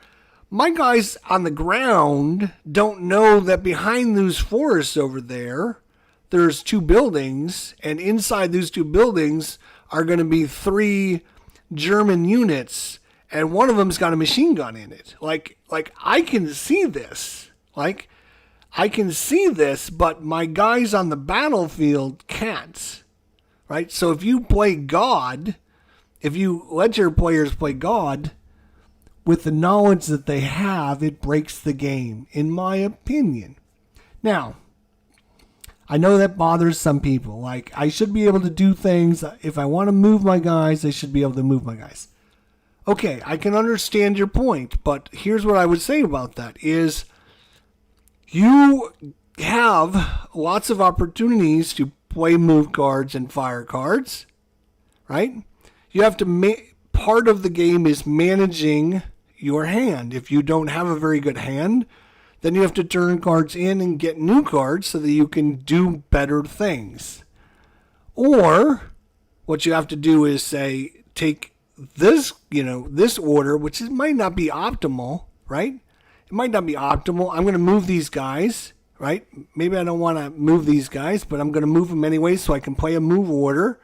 my guys on the ground don't know that behind those forests over there, there's 2 buildings, and inside those 2 buildings are going to be 3 German units, and one of them's got a machine gun in it. Like I can see this. I can see this, but my guys on the battlefield can't. Right? So if you play God, if you let your players play God, with the knowledge that they have, it breaks the game, in my opinion. Now, I know that bothers some people. Like, I should be able to do things. If I want to move my guys, I should be able to move my guys. Okay, I can understand your point, but here's what I would say about that is you have lots of opportunities to play move cards and fire cards, right? You have to part of the game is managing your hand. If you don't have a very good hand, then you have to turn cards in and get new cards so that you can do better things. Or what you have to do is say, take this, this order, which might not be optimal, right? It might not be optimal. I'm going to move these guys, right? Maybe I don't want to move these guys, but I'm going to move them anyway so I can play a move order.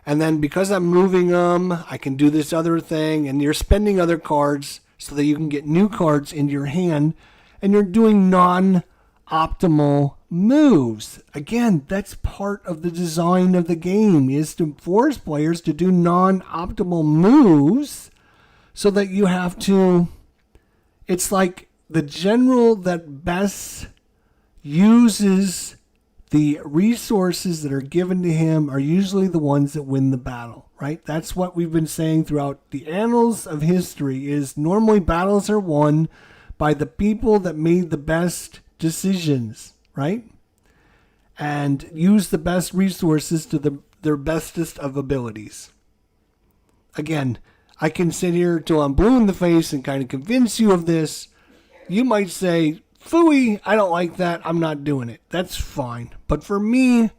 And then because I'm moving them, I can do this other thing. And you're spending other cards so that you can get new cards into your hand. And you're doing non-optimal moves. Again, that's part of the design of the game, is to force players to do non-optimal moves so that you have to, it's like the general that best uses the resources that are given to him are usually the ones that win the battle, right? That's what we've been saying throughout the annals of history is normally battles are won by the people that made the best decisions, right? And use the best resources to their bestest of abilities. Again, I can sit here till I'm blue in the face and kind of convince you of this. You might say, phooey, I don't like that. I'm not doing it. That's fine. But for me,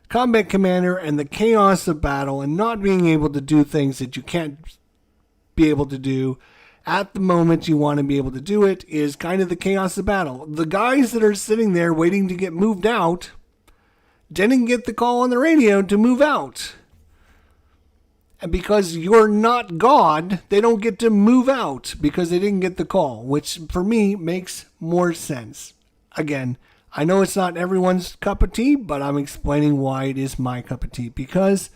Combat Commander and the chaos of battle and not being able to do things that you can't be able to do at the moment you want to be able to do it is kind of the chaos of battle. The guys that are sitting there waiting to get moved out didn't get the call on the radio to move out. And because you're not God, they don't get to move out because they didn't get the call, which for me makes more sense. Again, I know it's not everyone's cup of tea, but I'm explaining why it is my cup of tea. Because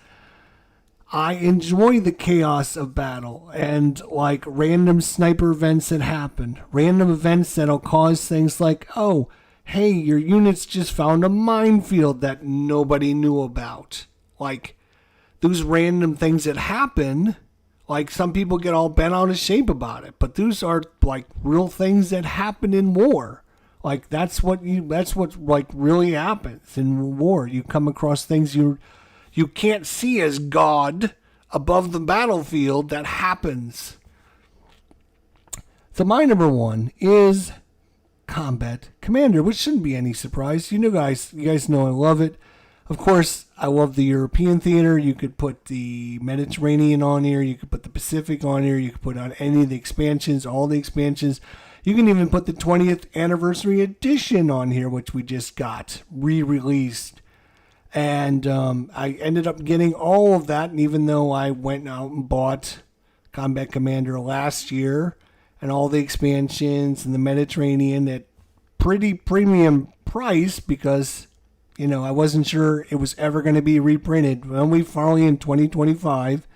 I enjoy the chaos of battle and like random sniper events that happen. Random events that'll cause things like, oh, hey, your units just found a minefield that nobody knew about. Like, those random things that happen, like some people get all bent out of shape about it, but those are like real things that happen in war. Like that's what like really happens in war. You come across things you can't see as God above the battlefield that happens. So my number one is Combat Commander, which shouldn't be any surprise. You guys know I love it. Of course, I love the European theater. You could put the Mediterranean on here. You could put the Pacific on here. You could put on any of the expansions, all the expansions. You can even put the 20th anniversary edition on here, which we just got re-released. And I ended up getting all of that. And even though I went out and bought Combat Commander last year and all the expansions and the Mediterranean at pretty premium price because I wasn't sure it was ever going to be reprinted. Well, we finally in 2025,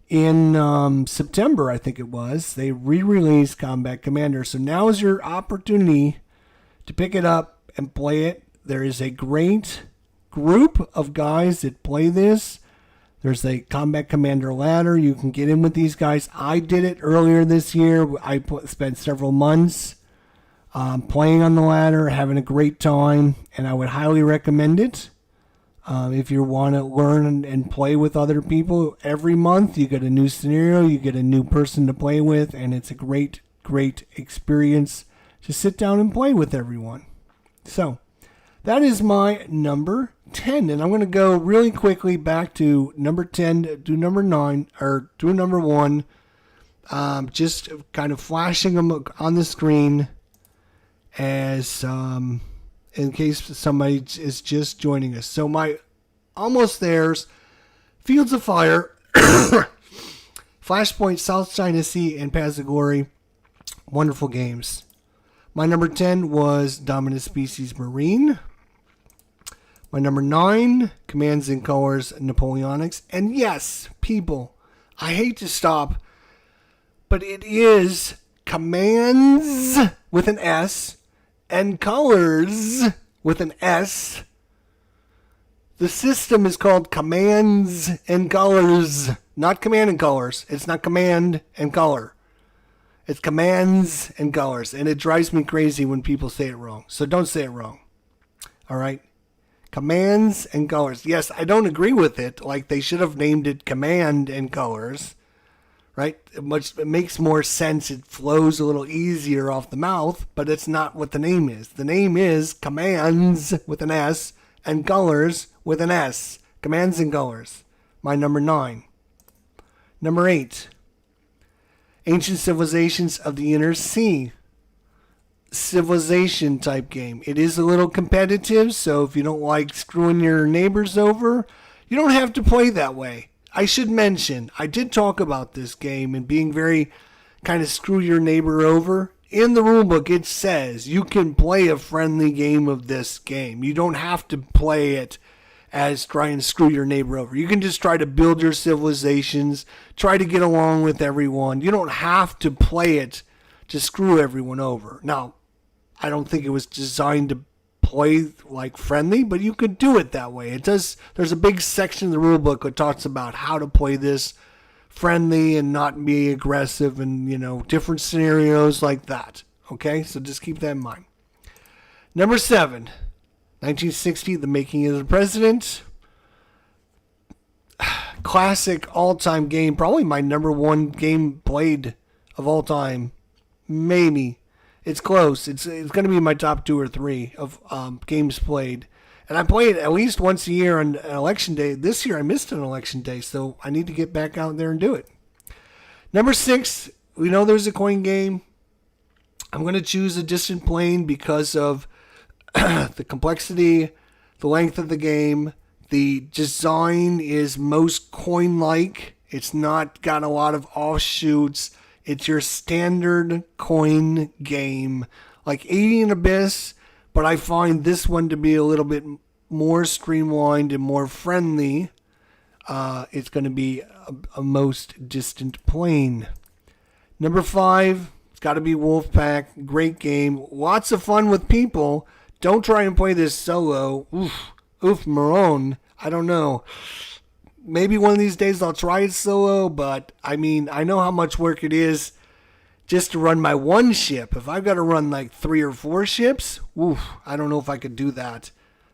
in September, I think it was, they re-released Combat Commander. So now is your opportunity to pick it up and play it. There is a great group of guys that play this. There's a Combat Commander ladder. You can get in with these guys. I did it earlier this year. I spent several months playing on the ladder, having a great time, and I would highly recommend it. If you want to learn and play with other people, every month you get a new scenario, you get a new person to play with, and it's a great, great experience to sit down and play with everyone. So, that is my number 10, and I'm going to go really quickly back to number 10, to number 9, or to number 1, just kind of flashing them on the screen as in case somebody is just joining us. So my almost there's Fields of Fire, Flashpoint, South China Sea, and Paths of Glory. Wonderful games. My number 10 was Dominant Species Marine. My number 9, Commands and Colors Napoleonics. And yes, people, I hate to stop, but it is Commands with an S and Colors with an S. The system is called Commands and Colors, not Command and Colors. It's not Command and Color. It's Commands and Colors, and it drives me crazy when people say it wrong. So don't say it wrong. All right? Commands and Colors. Yes, I don't agree with it. Like they should have named it Command and Colors. Right? It makes more sense. It flows a little easier off the mouth, but it's not what the name is. The name is Commands with an S and Colors with an S. Commands and Colors. My number 9. Number 8. Ancient Civilizations of the Inner Sea. Civilization type game. It is a little competitive, so if you don't like screwing your neighbors over, you don't have to play that way. I should mention, I did talk about this game and being very kind of screw your neighbor over. In the rulebook, it says you can play a friendly game of this game. You don't have to play it as trying to screw your neighbor over. You can just try to build your civilizations, try to get along with everyone. You don't have to play it to screw everyone over. Now, I don't think it was designed to play like friendly, but you could do it that way. It does. There's a big section of the rule book that talks about how to play this friendly and not be aggressive, and different scenarios like that. Okay, so just keep that in mind. Number 7, 1960, The Making of the President. Classic all-time game, probably my number 1 game played of all time. Maybe. It's close. It's going to be my top 2 or 3 of games played. And I play it at least once a year on election day. This year I missed an election day, so I need to get back out there and do it. Number 6, we know there's a coin game. I'm going to choose a distant plane because of the complexity, the length of the game. The design is most coin-like. It's not got a lot of offshoots. It's your standard coin game, like Alien Abyss, but I find this one to be a little bit more streamlined and more friendly. It's going to be a most distant plane. Number 5, it's got to be Wolfpack. Great game. Lots of fun with people. Don't try and play this solo. Oof, Marone. I don't know. Maybe one of these days I'll try it solo, but I know how much work it is just to run my one ship. If I've got to run like 3 or 4 ships, I don't know if I could do that.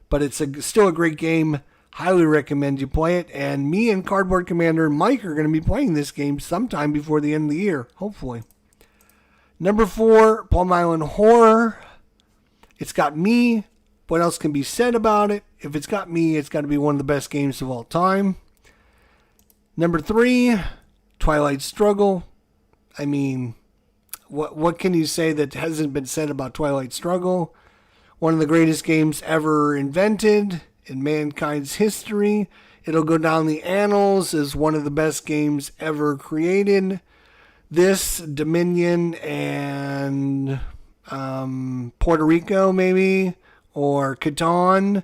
But it's still a great game. Highly recommend you play it. And me and Cardboard Commander Mike are going to be playing this game sometime before the end of the year, hopefully. Number 4, Plum Island Horror. It's got me. What else can be said about it? If it's got me, it's got to be one of the best games of all time. Number 3, Twilight Struggle. What can you say that hasn't been said about Twilight Struggle? One of the greatest games ever invented in mankind's history. It'll go down the annals as one of the best games ever created. This, Dominion, and Puerto Rico, maybe, or Catan,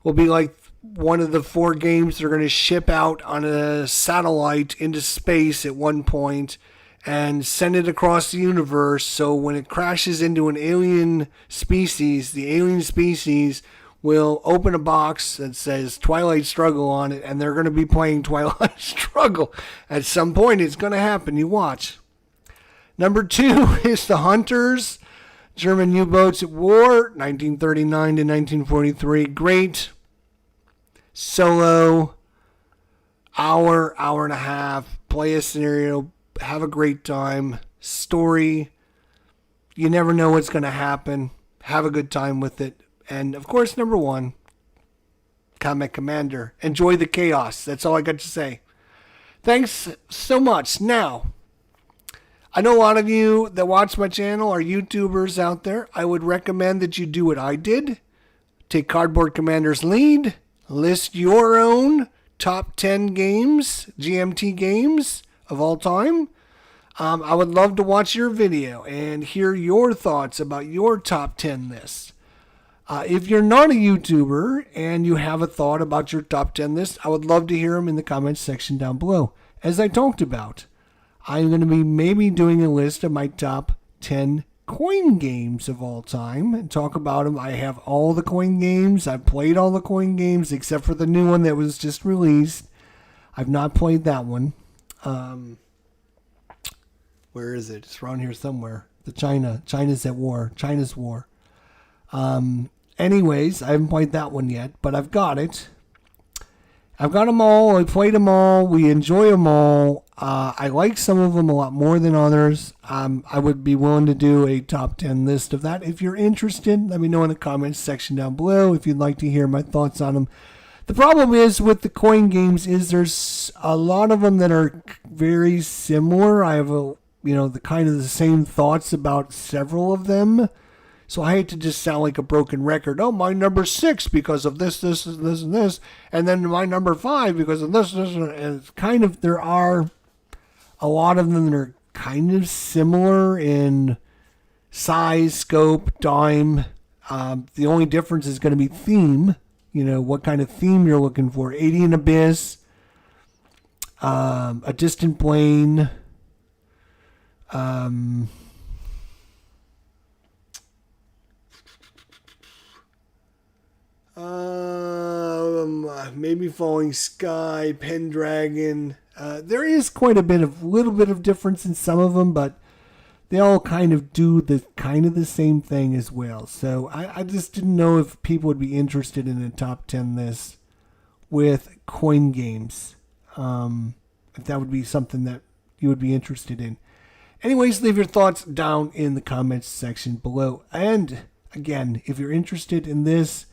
will be like one of the 4 games that are going to ship out on a satellite into space at one point and send it across the universe. So when it crashes into an alien species, the alien species will open a box that says Twilight Struggle on it, and they're going to be playing Twilight Struggle. At some point, it's going to happen. You watch. Number 2 is The Hunters. German U-boats at war, 1939 to 1943. Great solo, hour and a half, play a scenario, have a great time, story, you never know what's going to happen, have a good time with it. And of course, number 1, Combat Commander. Enjoy the chaos. That's all I got to say. Thanks so much. Now, I know a lot of you that watch my channel are YouTubers out there. I would recommend that you do what I did. Take Cardboard Commander's lead. List your own top 10 games, GMT games of all time. I would love to watch your video and hear your thoughts about your top 10 list. If you're not a YouTuber and you have a thought about your top 10 list, I would love to hear them in the comments section down below. As I talked about, I'm going to be maybe doing a list of my top 10 coin games of all time and talk about them. I have all the coin games. I've played all the coin games except for the new one that was just released. I've not played that one. Where is it? It's around here somewhere. China's at war. China's war. Anyways, I haven't played that one yet, but I've got it. I've got them all. I played them all. We enjoy them all. I like some of them a lot more than others. I would be willing to do a top 10 list of that. If you're interested, let me know in the comments section down below if you'd like to hear my thoughts on them. The problem is with the coin games is there's a lot of them that are very similar. I have the kind of the same thoughts about several of them. So I hate to just sound like a broken record. Oh, my number 6 because of this, and this. And then my number 5 because of this. And it's kind of, there are a lot of them that are kind of similar in size, scope, dime. The only difference is going to be theme. what kind of theme you're looking for. Alien Abyss, A Distant Plane, maybe Falling Sky, Pendragon. There is quite a little bit of difference in some of them, but they all kind of do the same thing as well. So I just didn't know if people would be interested in a top 10 list with coin games. If that would be something that you would be interested in. Anyways, leave your thoughts down in the comments section below. And again, if you're interested in this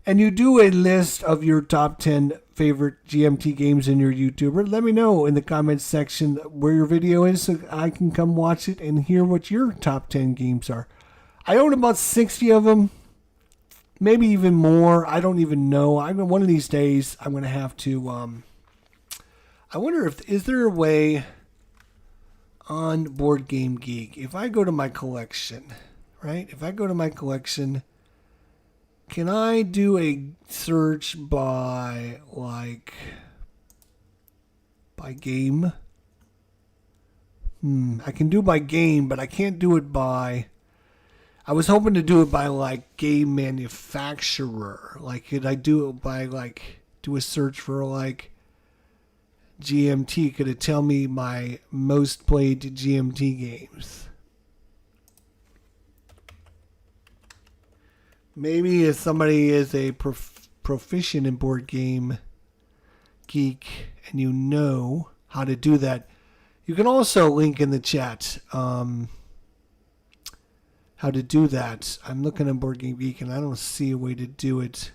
and you do a list of your top 10 favorite GMT games in your YouTuber, let me know in the comments section where your video is so I can come watch it and hear what your top 10 games are. I own about 60 of them, maybe even more. I don't even know. One of these days I'm going to have to... I wonder is there a way on Board Game Geek, if I go to my collection, right? If I go to my collection... Can I do a search by game? I can do by game, but I can't do it by... I was hoping to do it by game manufacturer. Could I do it by do a search for GMT? Could it tell me my most played GMT games? Maybe if somebody is a proficient in Board Game Geek and you know how to do that, you can also link in the chat how to do that. I'm looking at Board Game Geek and I don't see a way to do it.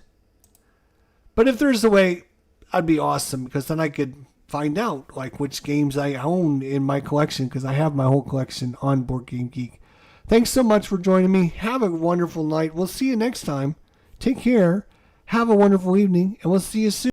But if there's a way, I'd be awesome, because then I could find out which games I own in my collection, because I have my whole collection on Board Game Geek. Thanks so much for joining me. Have a wonderful night. We'll see you next time. Take care. Have a wonderful evening, and we'll see you soon.